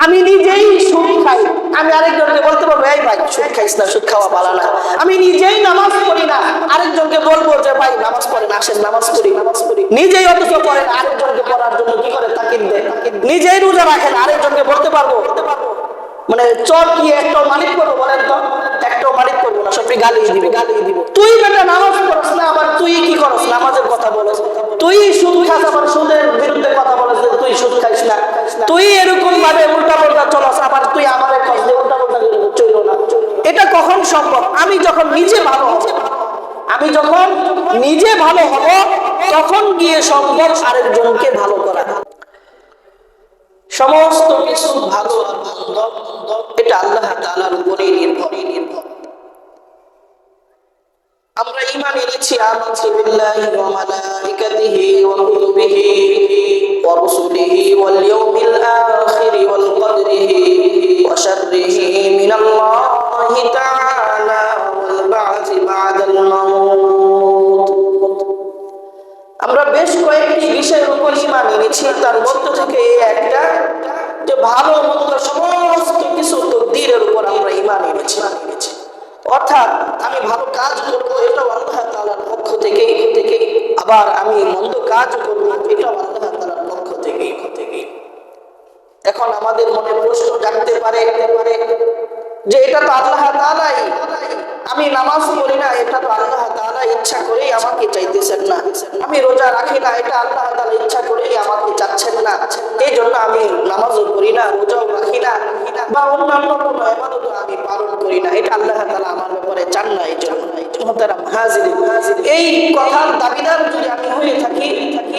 আমি নিজেই সুদ খাই, আমি আরেকজনকে বলতে পারবো এই ভাই সুদ খাইস না, সুদ খাওয়া ভালো না। আমি নিজেই নামাজ পড়ি না, আরেকজনকে বলবো যে ভাই নামাজ পড়েন, আসেন নামাজ পড়ি। নিজেই অথচ পড়েন, আরেকজনকে পড়ার জন্য কি করে তাকিদ দেয়। নিজেই রোজা রাখেন, আরেকজনকে বলতে পারবো মানে চর কি একটাও মালিক করবো বলেন তো? একটাও মালিক করবো না, সবই গালি দিব। তুই বেটা নামাজ পড়ছ না, আবার তুই কি করস, নামাজের কথা বলস। তুই সুদ খাস, আবার সুদের বিরুদ্ধে কথা বলস যে তুই সুদ খাইস না। তুই এরকম ভাবে উল্টা পাল্টা চলস, আবার তুই আমার কস যে উল্টা পাল্টা চলল না। এটা কখন সম্ভব? আমি যখন নিজে ভালো হব, তখন গিয়ে সম্ভব আরেকজনকে ভালো করা। সমস্ত কিছু ভালো আর মন্দ এটা আল্লাহ তাআলার উপরেই নির্ভর। আমরা ঈমান এনেছি আমানতু বিল্লাহি ওয়া মালাইকাতিহি ওয়া কুতুবিহি ওয়া রুসুলিহি ওয়াল ইয়াউমিল আখির ওয়াল কদরিহি ওয়া শাররিহি মিনাল্লাহি তাআলা ওয়াল বা'থি বা'দাল মাউত। আমরা বেশ কয়েকটি বিষয়ের উপর ঈমান এনেছি, তার মধ্যে থেকে এই একটা যে ভালো মন্দ সমস্ত কিছু তাকদীরের উপর আমরা ঈমান এনেছি। অর্থাৎ আমি ভালো কাজ করবো এটাও আল্লাহ তাআলার পক্ষ থেকে, আবার আমি মন্দ কাজ করবো এটাও আল্লাহ তাআলার পক্ষ থেকে। এখন আমাদের মনে প্রশ্ন জাগতে পারে যে এটা তো আল্লাহ তাআলাই, আমি নামাজ পড়ি না এটা তো আল্লাহ তাআলা ইচ্ছা করেই আমাকে চাইতেছেন না। আমি রোজা রাখি না এটা আল্লাহ তাআলা ইচ্ছা করেই আমাকে চাচ্ছেন না, এই জন্য আমি নামাজও পড়ি না, রোজাও রাখি না, বা অন্যান্য কোনো ইবাদত আমি পালন করি না, এটা আল্লাহ তাআলা আমার ব্যাপারে চান না। এই জন্য মুহতারাম হাজিরিন, এই কথার দাবিদার যদি আমি হয়ে থাকি,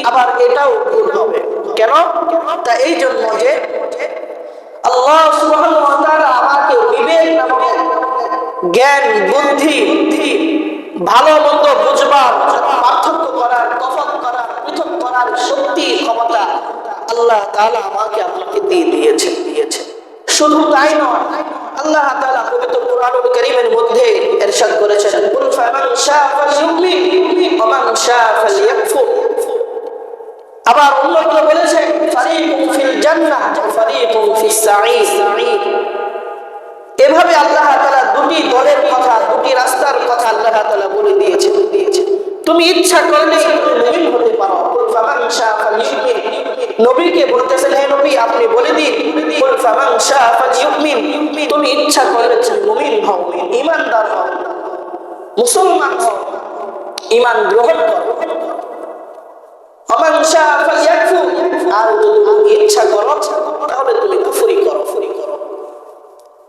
আবার এটাও ভুল হবে। কেন? তা এই জন্য যে আল্লাহ সুবহানাহু ওয়া তাআলা আমাকে বিবেক নামক জ্ঞান, বুদ্ধি, ভালো মন্দ বুঝবার, পার্থক্য করার, তফাৎ করার, পৃথক করার শক্তি, ক্ষমতা আল্লাহ তাআলা আমাকে আপনাকে দিয়ে দিয়েছেন। শুধু তাই নয়, আল্লাহ তাআলা পবিত্র কোরআনুল কারীমের মধ্যে ইরশাদ করেছেন, কুল ফামান শাআ ফালইউমিন ওয়া মান শাআ ফালইয়াকফুর। আবার অন্যত্র বলেছেন ফারীকুন ফিল জান্নাহ ওয়া ফারীকুন ফিস সাঈর। এভাবে আল্লাহ তাআলা দুটি দলের কথা, দুটি রাস্তার কথা আল্লাহ তাআলা বলে দিয়েছেন। তুমি ইচ্ছা করলে মুমিন হতে পারো। কুল ফামান শাআ ফালইউমিন, নবীকে বলতেছেন হে নবী আপনি বলে দিন, কুল ফামান শাআ ফালইউমিন, তুমি ইচ্ছা করলে মুমিন হও, ঈমানদার হও, মুসলমান হও, ঈমান গ্রহণ করো। ওমান শাআ ফালইয়াকফুর, আর যদি তুমি ইচ্ছা করো তাহলে তুমি কুফরি করো।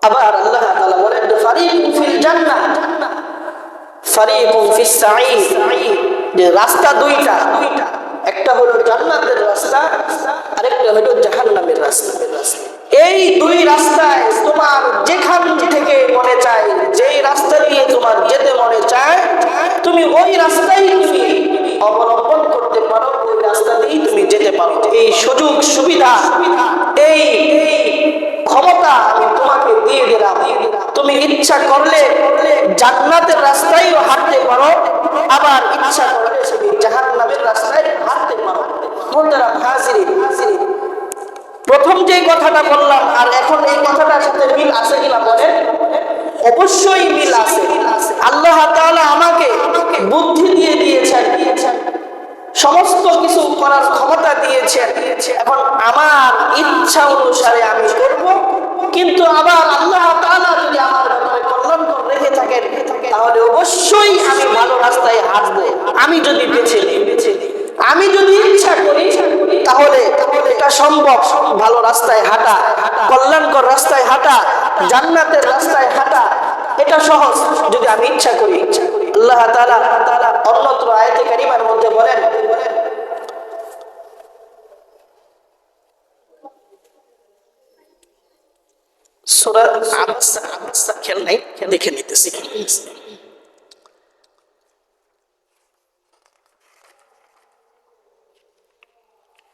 আবার আল্লাহ তাআলা বলেন ফারীকুন ফিল জান্নাহ ফারীকুন ফিস সাঈর, যে রাস্তা দুইটা, একটা হলো জান্নাতের রাস্তা, আরেকটা হলো জাহান্নামের রাস্তা। এই দুই রাস্তায় তোমার যেখান থেকে মনে চায়, যেই রাস্তা দিয়ে তোমার যেতে মনে চায়, তুমি ওই রাস্তাই তুমি অবলম্বন করতে পারো, ওই রাস্তা দিয়েই তুমি যেতে পারো। এই সুযোগ সুবিধা, এই ক্ষমতা আমি তোমাকে দিয়ে দিলাম। তুমি ইচ্ছা করলে জান্নাতের রাস্তায়ও হাঁটতে পারো, আবার ইচ্ছা করলে তুমি জাহান্নামের রাস্তায় হাঁটতে পারো। মুহতারাম হাজিরিন, প্রথম যে কথাটা বললাম আর এখন এই কথাটার সাথে মিল আছে কিনা বলেন? অবশ্যই মিল আছে। আল্লাহ তাআলা আমাকে বুদ্ধি দিয়ে দিয়েছেন, সমস্ত কিছু করার ক্ষমতা দিয়েছেন। এখন আমার ইচ্ছা অনুসারে আমি করব, কিন্তু আবার আল্লাহ তাআলা যদি আমার ব্যাপারে কল্যাণকর রেখে থাকেন তাহলে অবশ্যই আমি ভালো রাস্তায় হাঁটবো। আমি যদি বেছে নিই, আমি যদি ইচ্ছা করি তাহলে এটা সম্ভব। ভালো রাস্তায় হাঁটা, কল্যাণকর রাস্তায় হাঁটা, জান্নাতের রাস্তায় হাঁটা এটা সহজ যদি আমি ইচ্ছা করি। আল্লাহ তাআলা অন্যত্র আয়াতে কারিমার মধ্যে বলেন, সূরা আবাসা খেয়াল নাই, দেখে নিতেছি।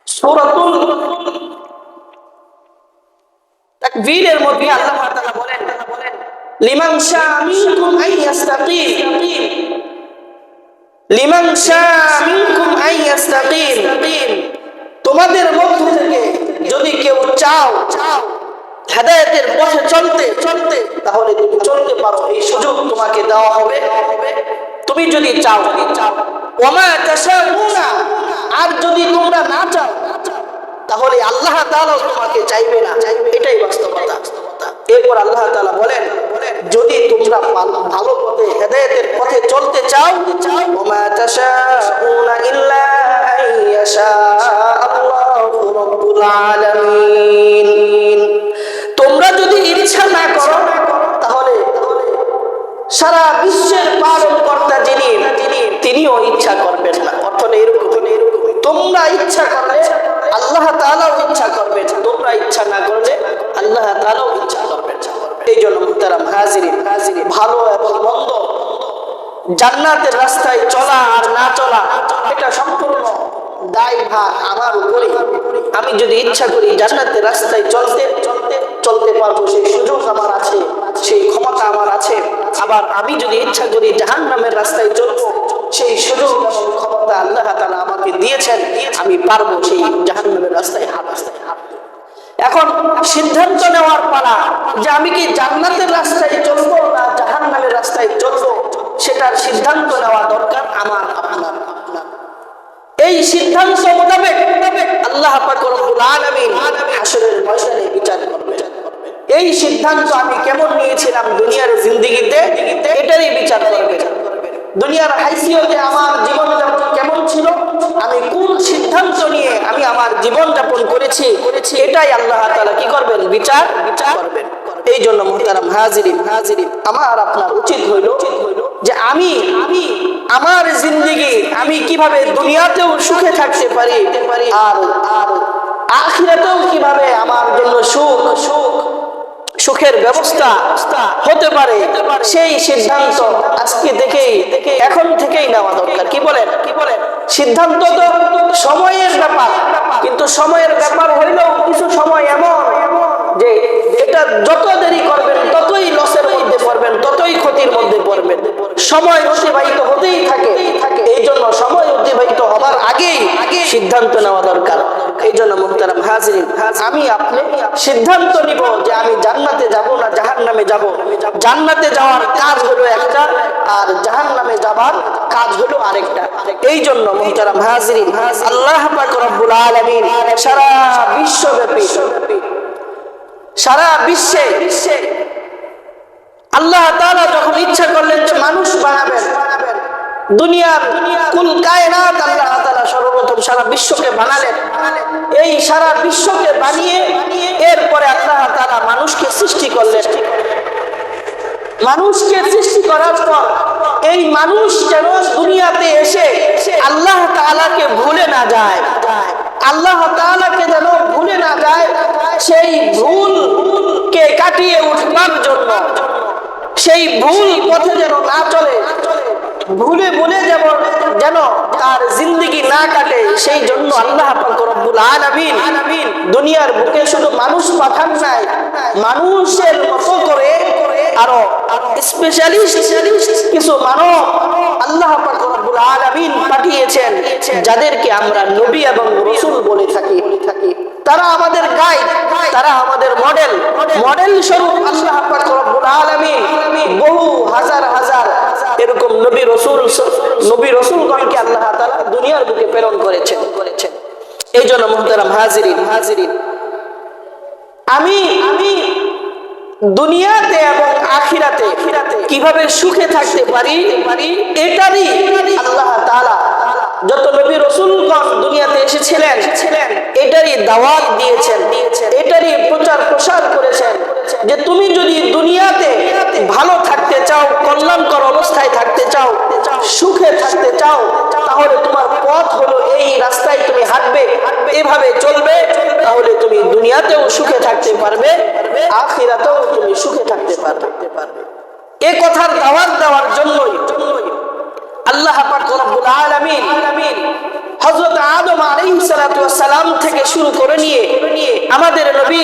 সূরাতুল তাকবীরের মধ্যে আল্লাহ তাআলা বলেন লিমান শাআ মিনকুম আন ইস্তাকিম, লিমান শাআ মিনকুম আন ইস্তাকিম, তোমাদের মধ্য থেকে যদি কেউ চাও হেদায়েতের পথে চলতে তাহলে তুমি চলতে পারো, এই সুযোগ তোমাকে দেওয়া হবে তুমি যদি চাও। ওমা তাশাউনা, আর যদি তোমরা না চাও তাহলে আল্লাহ তাআলা তোমাকে চাইবে না, এটাই বাস্তবতা। এরপর আল্লাহ তাআলা বলেন, যদি তোমরা ভালো পথে হেদায়েতের পথে চলতে চাও, ওমা তাশাউনা ইল্লা আইয়াশা আল্লাহু রাব্বুল আলামিন, তোমরা যদি ইচ্ছা না করো তাহলে সারা বিশ্বের পালনকর্তা যিনি তিনিও ইচ্ছা করবেন না। অর্থ এরকম, তোমরা ইচ্ছা করলে আল্লাহ তাআলাও ইচ্ছা করবেন, তোমরা ইচ্ছা না করলে আল্লাহ তাআলাও ইচ্ছা করবেন। এই জন্য মুহতারাম হাজিরিন, ভালো এবং মন্দ, জান্নাতের রাস্তায় চলা আর না চলা এটা সম্পূর্ণ দায়ভার আমার উপরে। আমি যদি ইচ্ছা করি জান্নাতের রাস্তায় চলতে পারবো, সেই সুযোগ আমার আছে, সেই ক্ষমতা আমার আছে। আবার আমি যদি ইচ্ছা করি জাহান্নামের রাস্তায় চলবো, সেই সুযোগ এবং ক্ষমতা আল্লাহ তাআলা আমাকে দিয়েছেন, আমি পারবো সেই জাহান্নামের রাস্তায় হাঁটতে। এখন সিদ্ধান্ত নেওয়ার পালা যে আমি কি জান্নাতের রাস্তায় চলবো না জাহান্নামের রাস্তায় চলবো, সেটার সিদ্ধান্ত নেওয়া দরকার আমার আপনার। এই সিদ্ধান্ত মোতাবেক আল্লাহ পাক রব্বুল আলামিন হাশরের ময়দানে বিচার করবেন। এই সিদ্ধান্ত আমি কেমন নিয়েছিলাম দুনিয়ার জিন্দেগিতে, এটারই বিচার করবেন। দুনিয়ার হাইসিয়তে আমার জীবনযাপন কেমন ছিল, আমি কোন সিদ্ধান্ত নিয়ে আমি আমার জীবনযাপন করেছি, এটাই আল্লাহ তাআলা কি করবেন, বিচার করবেন। এই জন্য মুহতারাম হাজিরিন, আমার আপনার উচিত হইল যে আমি আমার জিন্দেগি আমি কিভাবে দুনিয়াতেও সুখে থাকতে পারি আর আখিরাতেও কিভাবে আমার জন্য সুখের ব্যবস্থা হতে পারে, সেই সিদ্ধান্ত আজকে এখন থেকেই নেওয়া দরকার। কি বলেন? সিদ্ধান্ত তো সময়ের ব্যাপার, কিন্তু সময়ের ব্যাপার হইলেও কিছু সময় এমন যে এটা যত দেরি করবেন ততই লসের মধ্যে পড়বেন, ততই ক্ষতির মধ্যে পড়বেন। সময় অতিবাহিত হতেই থাকে, এই জন্য সময় অতিবাহিত হবার আগেই সিদ্ধান্ত নেওয়া দরকার। এই জন্য মুহতারাম হাজিরিন, আমি আপনি সিদ্ধান্ত নিব যে আমি জান্নাতে যাব না জাহান্নামে যাব। জান্নাতে যাওয়ার কাজ হলো একটা, আর জাহান্নামে যাবার কাজ হলো আরেকটা। এই জন্য মুহতারাম হাজিরিন, আল্লাহ পাক রব্বুল আলামিন সারা বিশ্বে আল্লাহ তাআলা যখন ইচ্ছা করলেন যে মানুষ বানাবেন, দুনিয়ার কুল কায়নাত আল্লাহ তাআলা সর্বপ্রথম সারা বিশ্বকে বানালেন। এই সারা বিশ্বকে বানিয়ে এরপরে আল্লাহ তাআলা মানুষকে সৃষ্টি করলেন। মানুষকে সৃষ্টি করার পর এই মানুষ যেন দুনিয়াতে এসে আল্লাহ তাআলাকে ভুলে না যায়, আল্লাহ তাআলাকে যেন ভুলে না যায়, সেই ভুলকে কাটিয়ে উঠবার জন্য, সেই ভুল পথে যেন না চলে, ভুলে যেন তার জিন্দেগি না কাটে, সেই জন্য আল্লাহ পাক রব্বুল আলামিন দুনিয়ার বুকে শুধু মানুষ পাঠান নাই, মানুষের মতো করে আরো স্পেশালিস্ট কিছু মানব আল্লাহ পাক রব্বুল আলামিন পাঠিয়েছেন, যাদেরকে আমরা নবী এবং রাসূল বলে থাকি। তারা আমাদের গাইড, তারা আমাদের মডেল স্বরূপ আল্লাহ পাক রব্বুল আলামিন বহু হাজার এরকম নবী রাসূলগণকে আল্লাহ তাআলা দুনিয়ার বুকে প্রেরণ করেছেন। এই জন্য মুহতারাম হাজিরিন, আমি দুনিয়াতে এবং আখিরাতে কিভাবে সুখে থাকতে পারি, এটারই আল্লাহ তাআলা যত নবী রাসূলগণ দুনিয়াতে এসেছিলেন এটারই দাওয়াত দিয়েছেন, এটারই প্রচার প্রসার করেছেন যে তুমি যদি দুনিয়াতে ভালো থাকতে চাও, কল্যাণকর অবস্থায় থাকতে চাও, সুখে থাকতে চাও, তাহলে তোমার পথ হলো এই রাস্তায় তুমি হাঁটবে, এভাবে চলবে, তাহলে তুমি দুনিয়াতেও সুখে থাকতে পারবে, আখিরাতেও তুমি সুখে থাকতে পারবে। এই কথার দাওয়াত দেওয়ার জন্যই আল্লাহ পাক রব্বুল আলামিন হযরত আদম আলাইহিস সালাতু ওয়াস সালাম থেকে শুরু করে নিয়ে আমাদের নবী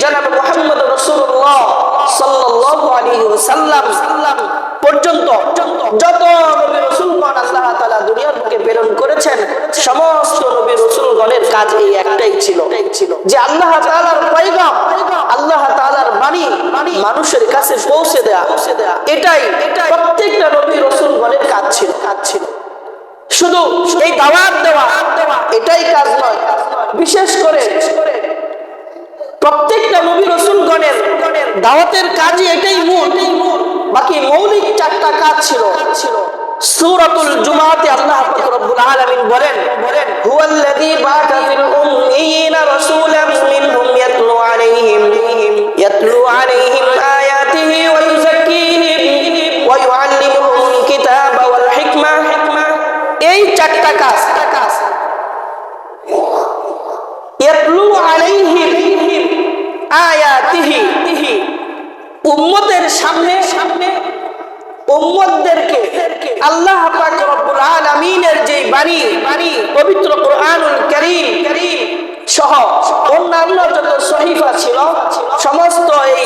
জনাব মুহাম্মদ রাসূলুল্লাহ সাল্লাল্লাহু আলাইহি ওয়াসাল্লাম পর্যন্ত যত নবী রাসূলগণ আল্লাহ তাআলা দুনিয়ার বুকে প্রেরণ করেছেন, সমস্ত নবী রাসূলগণের কাজ এই একটাই ছিল যে আল্লাহ তাআলার পয়গাম, আল্লাহ তাআলার মানুষের কাছে পৌঁছে দেয়া, এটাই প্রত্যেকটা নবী রাসূলগণের কাজ ছিল। শুধু এই দাওয়াত দেওয়া এটাই কাজ নয়, বিশেষ করে প্রত্যেকটা নবী রাসূলগণের দাওয়াতের কাজই এটাই মূল। বাকি মৌলিক 4টা কাজ ছিল। সূরাতুল জুমাতে আল্লাহ পাক রব্বুল আলামিন বলেন, হুয়াল্লাযী বা'আথা ফিল উম্মিয়িনা রাসূলাম মিনহুম ইয়াতলু আলাইহিম আয়াতিহি ওয়া ইউযাক্কিহিম ওয়া ইউআল্লিমুহুমুল কিতাবা ওয়াল হিকমাহ। এই 4টা কাজ, ইয়াতলু আলাইহিম আয়াতিহি, উম্মতের সামনে উম্মতদেরকে আল্লাহ পাক রব্বুল আলামিনের যে বাণী, পবিত্র কোরআনুল কারীম সহ অন্যান্য যত সহিফা ছিল, সমস্ত এই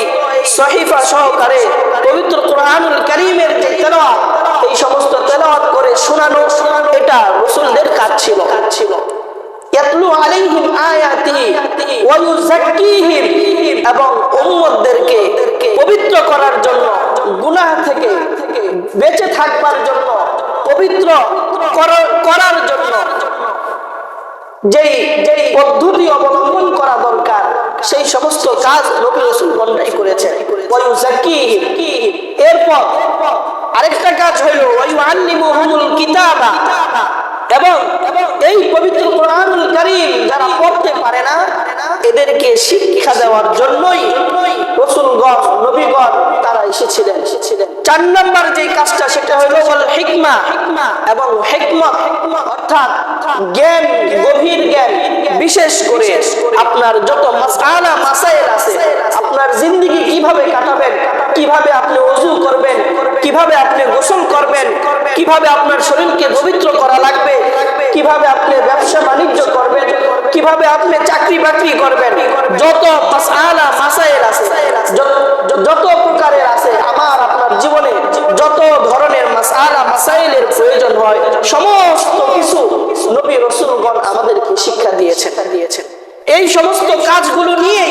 সহিফা সহকারে পবিত্র কোরআনুল কারীমের যে তেলাওয়াত, এই সমস্ত তেলাওয়াত করে শোনানো, এটা রাসূলদের কাজ ছিল। ইয়াতলু আলাইহিম আয়াতিহি ওয়া ইউযাক্কিহিম, এবং উম্মতদেরকে পবিত্র করার জন্য, গুনাহ থেকে বেঁচে থাকবার জন্য, পবিত্র করার জন্য যেই পদ্ধতি অবলম্বন করা দরকার, সেই সমস্ত কাজ নবী রাসূলগণরাই করেছেন। ওয়া ইউযাক্কিহিম, এরপর আরেকটা কাজ হলো ওয়া ইউআল্লিমুহুমুল কিতাবা, এবং এই পবিত্র কোরআনুল কারীম যারা পড়তে পারে না, এদেরকে শিক্ষা দেওয়ার জন্যই রাসূলগণ, নবীগণ তারা এসেছিলেন। 4 নম্বর যে কাজটা, সেটা হলো ওয়াল হিকমা, এবং হিকমত অর্থাৎ জ্ঞান, গভীর জ্ঞান। বিশেষ করে আপনার যত মাসআলা মাসাইল আছে, আপনার জিন্দেগি কিভাবে কাটাবেন, কিভাবে আপনি ওযু করবেন, কিভাবে আপনি গোসল করবেন, কিভাবে আপনার শরীরকে পবিত্র করা লাগবে, কিভাবে আপনি ব্যবসা বাণিজ্য করবেন, কিভাবে আপনি চাকরি বাকরি করবেন, যত মাসআলা মাসাইল আছে, যত প্রকারের আছে, আমার আপনার জীবনে যত ধরনের মাসআলা মাসাইলের প্রয়োজন হয়, সমস্ত কিছু নবী রাসূলগণ আমাদেরকে শিক্ষা দিয়েছেন। এই সমস্ত কাজগুলো নিয়ে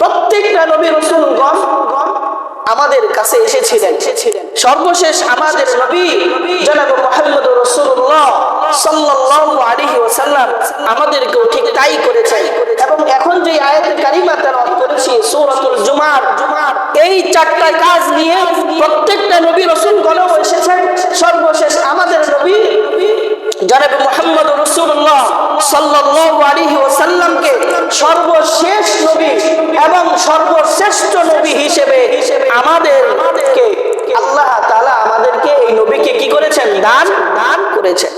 প্রত্যেকটা নবী রাসূলগণ আমাদের কাছে এসেছিলেন। সর্বশেষ আমাদের নবী জনাব মুহাম্মদ রাসূলুল্লাহ সাল্লাল্লাহু আলাইহি ওয়াসাল্লাম আমাদেরকেও ঠিক তাই করেছেন। এবং এখন যে আয়াতে কারিমা তেলাওয়াত করেছি সূরাতুল জুমার, এই 4টা কাজ নিয়ে প্রত্যেকটা নবী রাসূলগণও এসেছেন। সর্বশেষ আমাদের নবী জনাব মুহাম্মদ রাসূলুল্লাহ সাল্লাল্লাহু আলাইহি ওয়াসাল্লামকে সর্বশেষ নবী এবং সর্বশ্রেষ্ঠ নবী হিসেবে আমাদেরকে আল্লাহ তাআলা আমাদেরকে এই নবীকে কি করেছেন? দান করেছেন।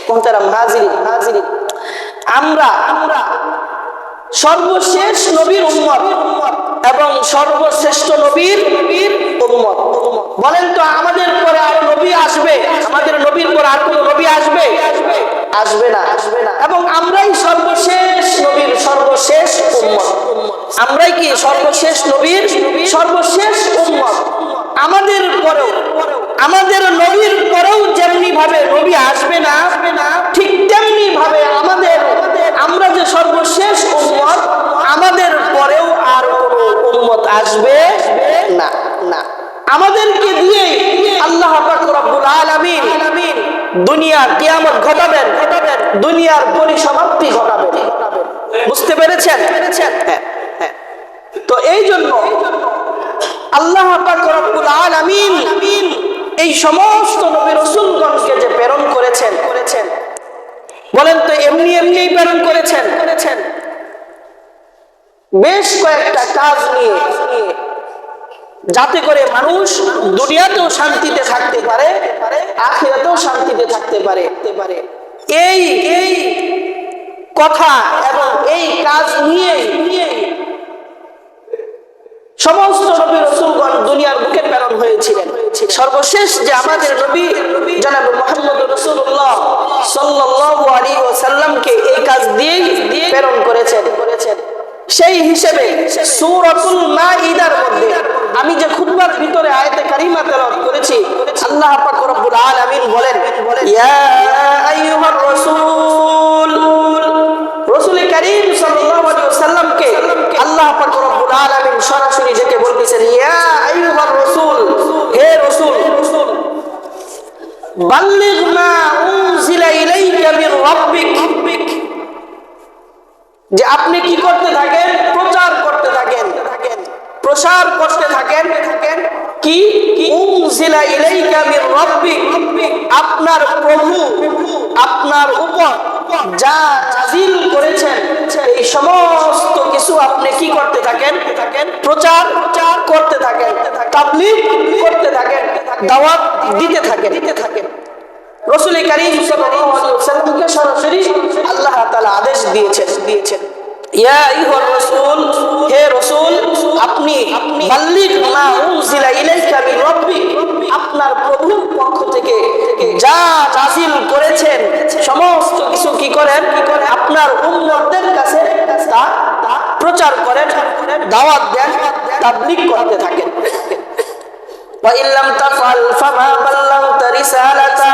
মুহতারাম হাজিরিন, আমরা সর্বশেষ নবীর উম্মত এবং সর্বশ্রেষ্ঠ নবীর উম্মত। বলেন তো, আমাদের পরে আর নবী আসবে? আমাদের নবীর পর আর কোন নবী আসবে? আসবে না। এবং আমরাই সর্বশেষ নবীর সর্বশেষ উম্মত। আমরাই কি সর্বশেষ নবীর সর্বশেষ উম্মত? আমাদের পরেও, আমাদের নবীর পরেও যেমনি ভাবে নবী আসবে না, ঠিক তেমনি ভাবে আমরা যে সর্বশেষ উম্মত, আমাদের পরেও আর কোন উম্মত আসবে না। আমাদেরকে দিয়ে আল্লাহ পাক রব্বুল আলামিন দুনিয়ার কিয়ামত ঘটাবেন, দুনিয়ার পরিসমাপ্তি ঘটাবেন। বুঝতে পেরেছেন? হ্যাঁ। তো এই জন্য আল্লাহ পাক রব্বুল আলামিন এই সমস্ত নবী রাসূলগণকে যে প্রেরণ করেছেন, বলেন তো এমনি প্রেরণ করেছেন? বেশ কয়েকটা কাজ নিয়ে, যাতে করে মানুষ দুনিয়াতেও শান্তিতে থাকতে পারে, আখিরাতেও শান্তিতে থাকতে পারে। এই কথা এবং এই কাজ নিয়ে সমস্ত নবী রাসূলগণ দুনিয়ার বুকে প্রেরণ হয়েছিলেন। সর্বশেষ যে আমাদের নবী জনাব মুহাম্মদ রাসূলুল্লাহ সাল্লাল্লাহু আলাইহি ওয়াসাল্লামকে এই কাজ দিয়েই প্রেরণ করেছেন। সেই হিসেবে সূরাতুল মাইদার মধ্যে আমি যে খুতবার ভিতরে আয়াতে কারিমা তেলাওয়াত করেছি, আল্লাহ পাক রব্বুল আলামিন বলেন, ইয়া আইয়ুহার রাসূল, রাসূল কারীম সাল্লাল্লাহু আলাইহি ওয়াসাল্লামকে আল্লাহ পাক রব্বুল আলামিন সরাসরি ডেকে বলতেছেন, বাল্লিগ মা উনজিলা ইলাইকা মির রাব্বিক, যে আপনি কি করতে থাকেন? প্রচার করতে থাকেন, প্রসার করতে থাকেন কি? উনজিলা ইলাইকা মির রাব্বিক, আপনার প্রভু আপনার উপর যা নাযিল করেছেন এই সমস্ত কিছু আপনি কি করতে থাকেন? প্রচার করতে থাকেন, তাবলীগ করতে থাকেন, দাওয়াত দিতে থাকেন। রাসূল কারীম সাল্লাল্লাহু আলাইহি ওয়াসাল্লামকে সরাসরি আল্লাহ তাআলা আদেশ দিয়েছেন ইয়া আইয়ুহার রাসূল, হে রাসূল, আপনি বাল্লিগ মা উনজিলা ইলাইকা মির রাব্বিক, আপনার প্রভুর পক্ষ থেকে যা নাযিল করেছেন সমস্ত কিছু কি করেন? আপনার উম্মতদের কাছে তা প্রচার করেন, দাওয়াত দেন, তাবলীগ করতে থাকেন। ওয়া ইল্লাম তাফআল ফামা বাল্লাগতা রিসালাতা,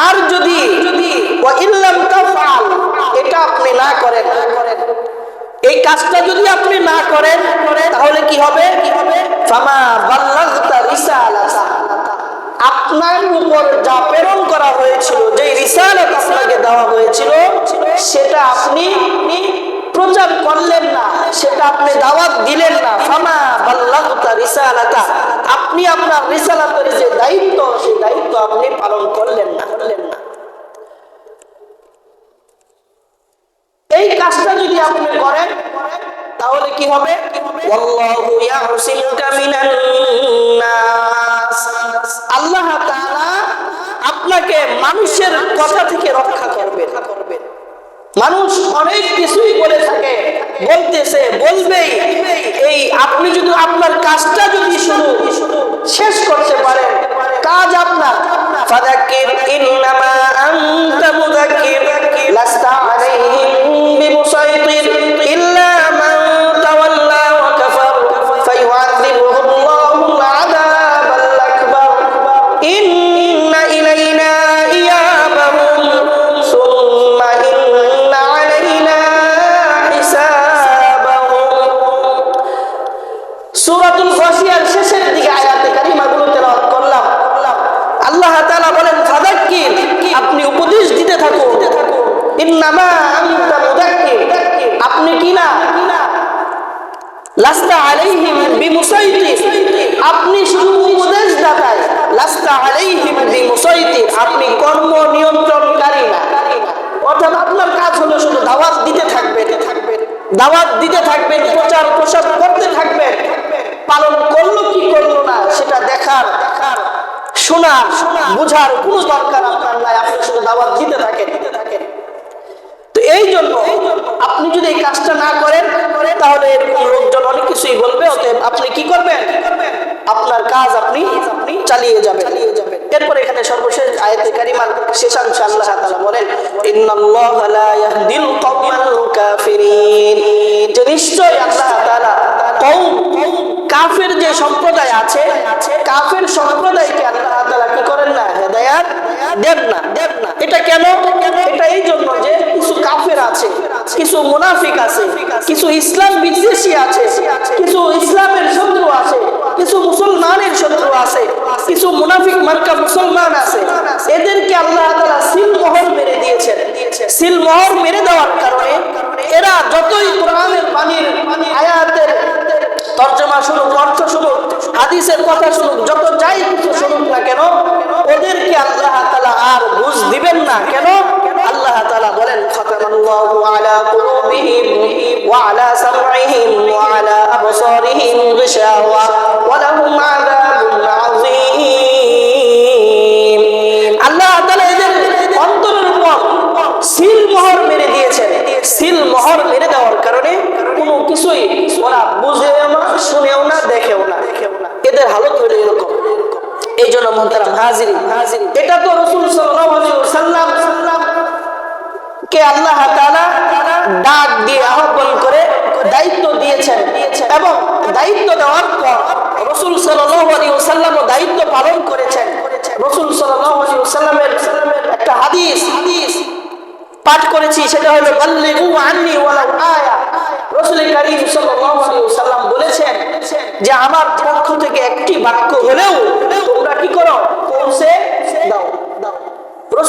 আর যদি ওয়া ইল্লাম তাফআল এটা আপনি না করেন, এই কাজটা যদি আপনি না করেন তাহলে কি হবে? ফামা বাল্লাগতা রিসালাতা, আপনার উপর যা প্রেরণ করা হয়েছিল, যে রিসালাত আপনাকে দেওয়া হয়েছিল সেটা আপনি প্রচার করলেন না, সেটা আপনি দাওয়াত দিলেন না। ফামা বাল্লাগতা রিসালাতা, আপনি আপনার রিসালাতের যে দায়িত্ব সেই দায়িত্ব আপনি পালন করলেন না। এই কাজটা যদি আপনি করেন তাহলে কি হবে? ওয়াল্লাহু ইয়াসিমুকা মিনান নাস, আল্লাহ তাআলা আপনাকে মানুষের কথা থেকে রক্ষা করবেন। মানুষ অনেক কিছুই বলে থাকে, বলতেছে, বলবেই। এই আপনি যদি আপনার কাজটা যদি শুধু শেষ করতে পারেন, কাজ আপনার, ফাযাক্কির ইন্নামা আনতা মুযাক্কির লাস্তা আলাইহিম বিমুসাইতির ইল্লা মান তাওয়াল্লা ওয়া কাফার ফায়ুআযিবুহুল্লাহুল আযাবাল আকবার ইন্না ইলাইনা ইয়াবাহুম সুম্মা ইন্না আলাইনা হিসাবাহুম। সূরাতুল গাশিয়ার শেষের দিকে আয়াতে কারিমাগুলো তেলাওয়াত করলাম। আল্লাহ তাআলা বলেন ফাযাক্কির, আপনি উপদেশ দিতে থাকুন। ইন্নামা আনতা মুযাক্কির, আপনি কি না লাস্তা আলাইহিম বিমুসাইতির, আপনি শুধু উপদেশদাতাই। লাস্তা আলাইহিম বিমুসাইতির, আপনি কর্ম নিয়ন্ত্রণকারী না। অর্থাৎ আপনার কাজ হলো শুধু দাওয়াত দিতে থাকবেন, প্রচার প্রসার করতে থাকবেন। পালন করলো কি করলো না সেটা দেখার, শোনার, বুঝার কোনো দরকার আপনার নাই। আপনি শুধু দাওয়াত দিতে থাকেন। তো এই জন্য আপনি যদি এই কাজটা না করেন তাহলে এরকম লোকজন অনেক কিছুই বলবে। অতএব আপনি কি করবেন? আপনার কাজ আপনি চালিয়ে যাবেন। এরপর এখানে সর্বশেষ আয়াতে কারিমার শেষাংশে আল্লাহ তাআলা বলেন ইন্নাল্লাহা লা ইয়াহদিল কওমাল কাফিরিন, যে নিশ্চয়ই আল্লাহ তাআলা কওম কাফের যে সম্প্রদায় আছে, কাফের সম্প্রদায়কে আল্লাহ তাআলা কি করেন না? হেদায়েত দেন না। এটা কেন? এটা এই জন্য যে কিছু কাফের আছে, কিছু মুনাফিক আছে, কিছু ইসলাম বিদ্বেষী আছে, কিছু ইসলামের শত্রু আছে, কিছু মুসলমানের শত্রু আছে, কিছু মুনাফিক মার্কা মুসলমান আছে। এদেরকে আল্লাহ তাআলা সিলমোহর মেরে দিয়েছেন। সিলমোহর মেরে দেওয়ার কারণে এরা যতই কোরআনের বাণীর আয়াতের তরজমা শুনুক, অর্থ শুনুক, হাদিসের কথা শুনুক, যত যাই কিছু শুনুক না কেন, ওদেরকে আল্লাহ তাআলা আর বুঝ দিবেন না। কেন? আল্লাহ তাআলা বলেন খাতামাল্লাহু আলা কুলুবিহিম ওয়া আলা সামঈহিম ওয়া আলা আবসারিহিম গিশাওয়া ওয়া লাহুম আযাবুন আযীম। আল্লাহ তাআলা এদের অন্তরের উপর সিলমোহর মেরে দিয়েছেন। সিলমোহর মেরে দেওয়ার কারণে কোনো কিছুই ওরা বুঝেও না, শুনেও না, দেখেও না। এদের হালত হলো এরকম। এই জন্য মুহতারাম হাজিরিন, এটা তো রাসূল সাল্লাল্লাহু আলাইহি ওয়াসাল্লাম কে আল্লাহ তাআলা ডাক দিয়ে আহ্বান করে দায়িত্ব দিয়েছেন, এবং দায়িত্ব দেওয়ার পর রাসূল সাল্লাল্লাহু আলাইহি ওয়াসাল্লাম দায়িত্ব পালন করেছেন। রাসূল সাল্লাল্লাহু আলাইহি ওয়াসাল্লামের একটা হাদিস পাঠ করেছি, সেটা হলো বাল্লিগু আন্নি ওয়ালাউ আয়া। রাসূল কারীম সাল্লাল্লাহু আলাইহি ওয়াসাল্লাম বলেছেন যে আমার পক্ষ থেকে একটি বাক্য হলেও তোমরা কি করো? পৌঁছে দাও।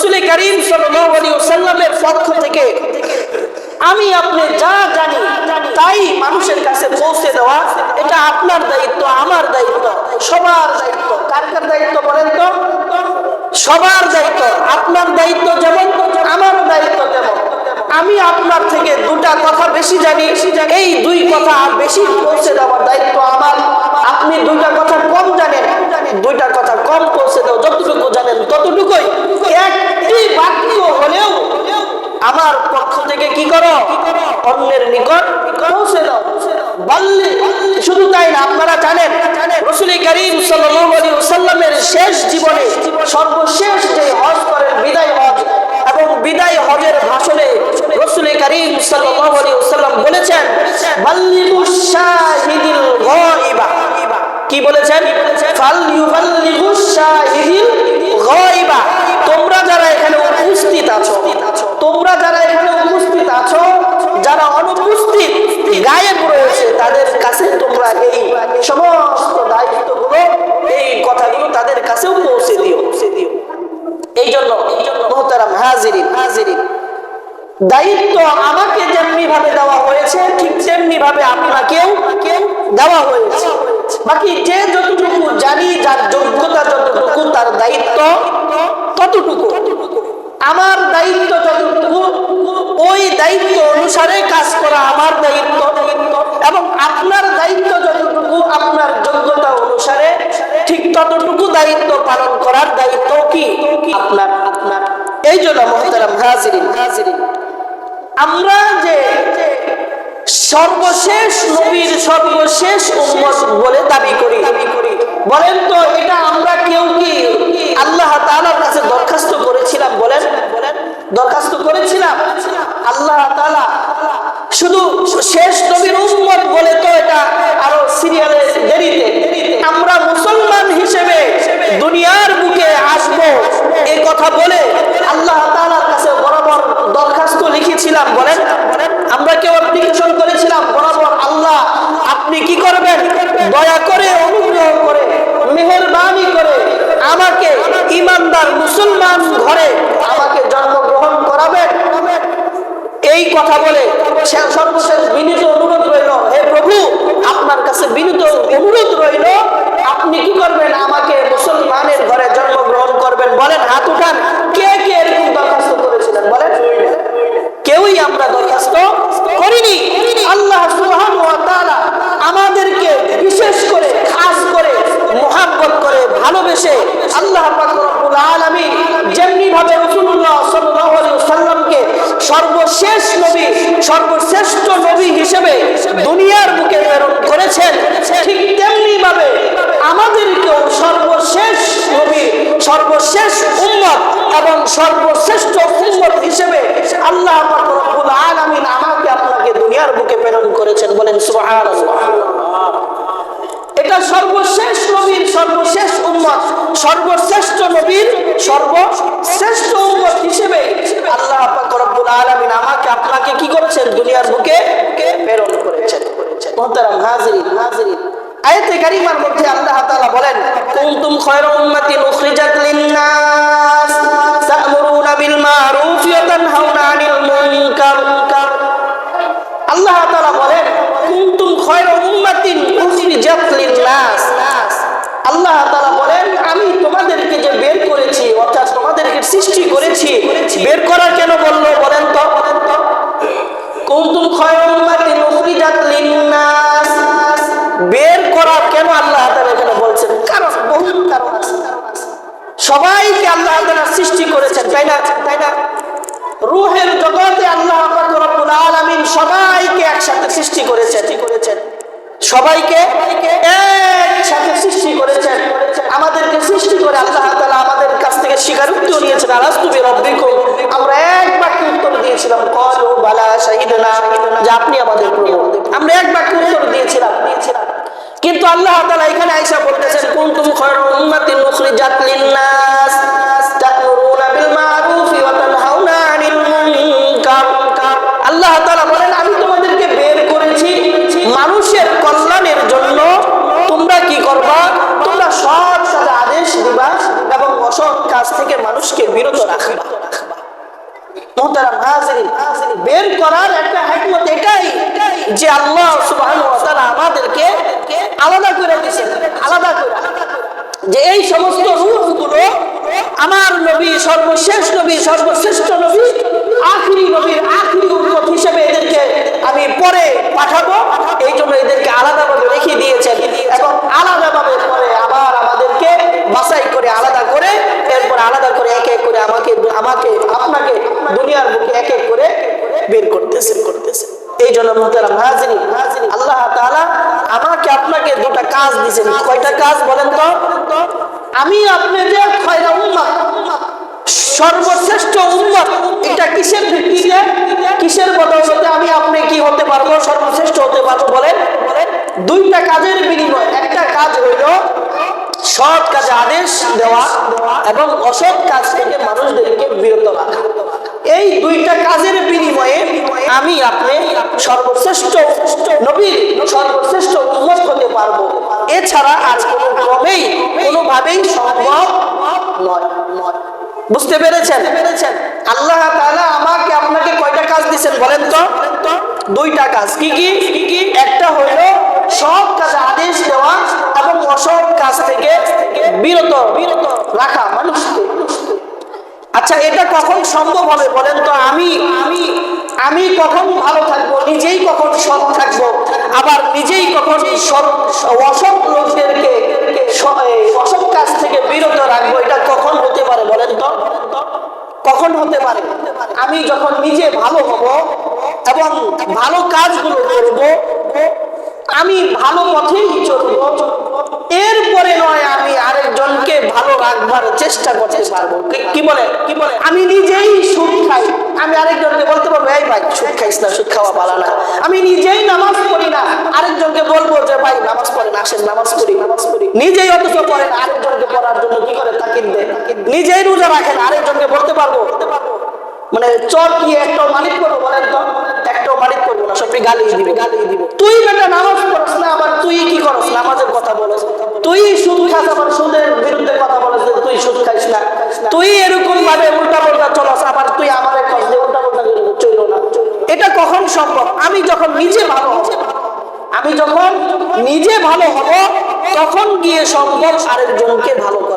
রাসূল করিম সাল্লাল্লাহু আলাইহি ওয়াসাল্লামের পক্ষ থেকে আমি আপনি যা জানি তাই মানুষের কাছে পৌঁছে দেওয়া, এটা আপনার দায়িত্ব, আমার দায়িত্ব, সবার দায়িত্ব। কার কার দায়িত্ব বলেন তো? সবার দায়িত্ব। আপনার দায়িত্ব যেমন, আমারও দায়িত্ব তেমন। আমি আপনার থেকে দুটা কথা বেশি জানি, এই দুই কথা বেশি পৌঁছে দেওয়ার দায়িত্ব আমার। আপনি দুইটা কথা কম জানেন, দুইটা কথা কম পৌঁছে দাও, যতটুকু জানেন ততটুকুই। একটি বাক্য হলেও আমার পক্ষ থেকে কি করো, অন্যের নিকট পৌঁছে দাও। বললি শুধু তাই না, আপনারা জানেন রাসূল করিম সাল্লাল্লাহু আলাইহি ওয়াসাল্লামের শেষ জীবনে সর্বশেষ যে হজ করেন, বিদায় হজ, এবং বিদায় হজের ভাষণে রাসূল করিম সাল্লাল্লাহু আলাইহি ওয়াসাল্লাম বলেছেন, বাল্লিগুশ শাহিদিল গায়বা। কি বলেছেন? ফালইউবাল্লিগুশ শাহিদিল গায়বা। তোমরা যারা এখানে উপস্থিত আছো, তোমরা যারা এখানে উপস্থিত আছো, যারা অনুপস্থিত গায়েব রয়েছে, তাদের কাছে তোমরা এই সমস্ত দায়িত্বগুলো, এই কথাগুলো তাদের কাছেও পৌঁছে দিও। এই জন্য মুহতারাম হাজিরিন, দায়িত্ব আমাকে যেমনি ভাবে দেওয়া হয়েছে ঠিক তেমনি ভাবে আপনাকেও দেওয়া হয়েছে। বাকি যে যতটুকু জানি, যার যোগ্যতা যতটুকু, তার দায়িত্ব ততটুকু। আমার দায়িত্ব যতটুকু, ওই দায়িত্ব অনুসারে কাজ করা আমার দায়িত্ব, এবং আপনার দায়িত্ব যতটুকু, আপনার যোগ্যতা অনুসারে ঠিক ততটুকু দায়িত্ব পালন করার দায়িত্ব কি আপনার। এই জন্য মুহতারাম হাজিরিন, আমরা যে সর্বশেষ নবীর সর্বশেষ উম্মত বলে দাবি করি, বলেন তো এটা আমরা কেউ কি আল্লাহ তাআলার কাছে দরখাস্ত করেছিলাম? বলেন, দরখাস্ত করেছিলাম? আল্লাহ তাআলা শুধু শেষ নবীর উম্মত বলে তো এটা আরো সিরিয়ালে দেরিতে। আমরা মুসলমান হিসেবে দুনিয়ার বুকে আসবো এই কথা বলে আল্লাহ তাআলার কাছে বরাবর দরখাস্ত লিখেছিলাম। বলেন, আমরা কেউ অ্যাপ্লিকেশন করেছিলাম বরাবর, আল্লাহ আপনি কি করবেন, দয়া করে, অনুগ্রহ করে, মেহেরবানি করে আমাকে ঈমানদার মুসলমান ঘরে আমাকে জন্মগ্রহণ করাবেন। এই কথা বলে সর্বশেষ বিনীত অনুরোধ রইল, হে প্রভু আপনার কাছে বিনীত অনুরোধ রইল, আপনি কি করবেন, আমাকে মুসলমানের ঘরে জন্মগ্রহণ করবেন। বলেন, হাত উঠান, কে কে এরকম দরখাস্ত করেছিলেন? বলেন, কেউই আমরা দরখাস্ত করিনি। আল্লাহ সুবহানাহু ওয়া তাআলা আমাদেরকে বিশেষ করে, খাস করে মুহাব্বত করে, ভালোবেসে আল্লাহ পাক রব্বুল আলামিন যেমনি ভাবে রাসূলুল্লাহ সাল্লাল্লাহু আলাইহি ওয়াসাল্লামকে সর্বশেষ নবী, সর্বশ্রেষ্ঠ নবী হিসেবে দুনিয়ার বুকে প্রেরণ করেছেন, ঠিক তেমনি ভাবে আমাদেরকেও সর্বশেষ নবী, সর্বশেষ উম্মত এবং সর্বশ্রেষ্ঠ উম্মত হিসেবে আল্লাহ পাক রব্বুল আলামিন আমাকে আপনাকে দুনিয়ার বুকে প্রেরণ করেছেন। বলেন সুবহানাল্লাহ। এটা সর্বশেষ নবীর সর্বশেষ উম্মত, সর্বশ্রেষ্ঠ নবীর সর্বশ্রেষ্ঠ উম্মত হিসেবে আল্লাহ পাক রব্বুল আলামিন আমাকে আপনাকে কি করেছেন, দুনিয়ার বুকে প্রেরণ করেছেন। মুহতারাম হাজিরিন, আয়াতে কারিমার মধ্যে আল্লাহ তাআলা বলেন, কুনতুম খায়রা উম্মাতিন উখরিজাত লিন-নাস তা'মুরুনা বিল মা'রুফ ওয়া তানহাউনা আনিল মুনকার। আল্লাহ তাআলা বলেন, কুনতুম খায়রা উম্মাতিন উখরিজাত লিন-নাস। আল্লাহ তাআলা বলেন, আমি তোমাদেরকে যে বের করেছি, অর্থাৎ তোমাদেরকে সৃষ্টি করেছি, বের করা কেন বললো বলেন তো? কুনতুম খায়রা উম্মাতিন উখরিজাত লিন-নাস, বের করা কেন আল্লাহ তাআলা এখানে বলছেন? কারণ, বহু কারণ আছে। সবাইকে আল্লাহ তাআলা সৃষ্টি করেছেন, তাই না? রূহের জগতে আল্লাহ পাক রব্বুল আলামিন সবাইকে একসাথে সৃষ্টি করেছেন, সবাইকে একসাথে সৃষ্টি করেছেন। আমাদেরকে সৃষ্টি করে আল্লাহ তাআলা আমাদের কাছ থেকে স্বীকারোক্তি নিয়েছেন, আলাস্তু বিরাব্বিকুম। আমরা এক বাক্যে উত্তর দিয়েছিলাম, ক্বালু বালা শাহিদনা, যে আপনি আমাদের প্রভু। আমরা এক বাক্যে উত্তর দিয়েছিলাম। কিন্তু আল্লাহ তাআলা এখানে আয়েশা বলতেছেন, কুনতুম খায়রা উম্মাতিন উখরিজাত লিন-নাস তা'মুরুনা বিল মা'রুফ ওয়া তানহাউনা আনিল মুনকার। আল্লাহ তাআলা বলেন, আমি তোমাদেরকে বের করেছি মানুষের কল্যাণের জন্য। তোমরা কি করবা? তোমরা সৎ কাজে আদেশ দিবা এবং অসৎ কাজ থেকে মানুষকে বিরত রাখবা। মুহতারাম হাজিরিন, বের করার একটা হিকমত এটাই যে আল্লাহ সুবহানাহু ওয়া তাআলা আমাদেরকে আলাদা করে দিয়েছেন, আলাদা করে, যে এই সমস্ত রূহগুলো আমার নবী, সর্বশেষ নবী, সর্বশ্রেষ্ঠ নবী, আখিরি নবীর আখিরি উম্মত হিসেবে এদেরকে আমি পরে পাঠাবো। এই জন্য এদেরকে আলাদাভাবে রেখে দিয়েছেন এবং আলাদাভাবে পরে আবার আমাদেরকে বাছাই করে আলাদা করে এরপর আলাদা করে এক এক করে আমাকে আপনাকে দুনিয়ার বুকে এক এক করে বের করতেছে। এই জন্য মুহতারাম হাজিরিন, আল্লাহ তাআলা আমাকে আপনাকে দুটা কাজ দিয়েছেন। কয়টা কাজ বলেন তো? আমি আপনি যে খয়রা উম্মত, সর্বশ্রেষ্ঠ উম্মত, এটা কিসের ভিত্তিতে, কিসের বদৌলতে আমি আপনি কি হতে পারবো, সর্বশ্রেষ্ঠ হতে পারবো? বলেন, দুইটা কাজের বিনিময়। একটা কাজ হইল সৎ কাজে আদেশ দেওয়া এবং অসৎ কাজ থেকে মানুষদেরকে বিরত রাখা। এই দুইটা কাজের বিনিময়ে আমি আপনি সর্বশ্রেষ্ঠ নবী, সর্বশ্রেষ্ঠ উম্মত হতে পারবো। এছাড়া আর কোনো ক্রমেই কোনোভাবেই সম্ভব নয়। বুঝতে পেরেছেন? আল্লাহ তাআলা আমাকে আপনাকে কয়টা কাজ দিয়েছেন বলেন তো? দুইটা কাজ। কি কি? একটা হইল সৎ কাজে আদেশ দেওয়া এবং অসৎ কাজ থেকে বিরত রাখা মানুষকে। আচ্ছা, এটা কখন সম্ভব হবে বলেন তো? আমি কখন ভালো থাকবো, নিজেই কখন সৎ থাকবো, আবার নিজেই কখন অসৎ লোকদেরকে অসৎ কাজ থেকে বিরত রাখবো, এটা কখন হতে পারে বলেন তো? কখন হতে পারে? আমি যখন নিজে ভালো হব এবং ভালো কাজগুলো করব, আমি ভালো পথেই চলবো, এরপরে নয় আমি আরেকজনকে ভালো রাখবার চেষ্টা করতে পারবো। কি বলে? আমি নিজেই সুদ খাই, আমি আরেকজনকে বলতে পারবো এই ভাই সুদ খাইস না, সুদ খাওয়া ভালো না। আমি নিজেই নামাজ পড়ি না, আরেকজনকে বলবো যে ভাই নামাজ পড়েন, আসেন নামাজ পড়ি। নিজেই অথচ পড়েন, আরেকজনকে পড়ার জন্য কি করে তাকিদ দেয়। নিজেই রোজা রাখেন, আরেকজনকে বলতে পারবো মানে চর কি একটা মালিক করবো বলেন তো? একটাও মালিক করবো না, সবই গালি দিবে। তুই বেটা নামাজ পড়ছ না, আবার তুই কি করস, নামাজের কথা বলছ। তুই সুদ খাস, আবার সুদের বিরুদ্ধে কথা বলছ, তুই সুদ খাইস না। তুই এরকম ভাবে উল্টা পাল্টা চলস, আবার তুই আমারে কস যে উল্টা পাল্টা চললো না। এটা কখন সম্ভব? আমি যখন নিজে ভালো হব, তখন গিয়ে সম্ভব আরেকজনকে ভালো করা।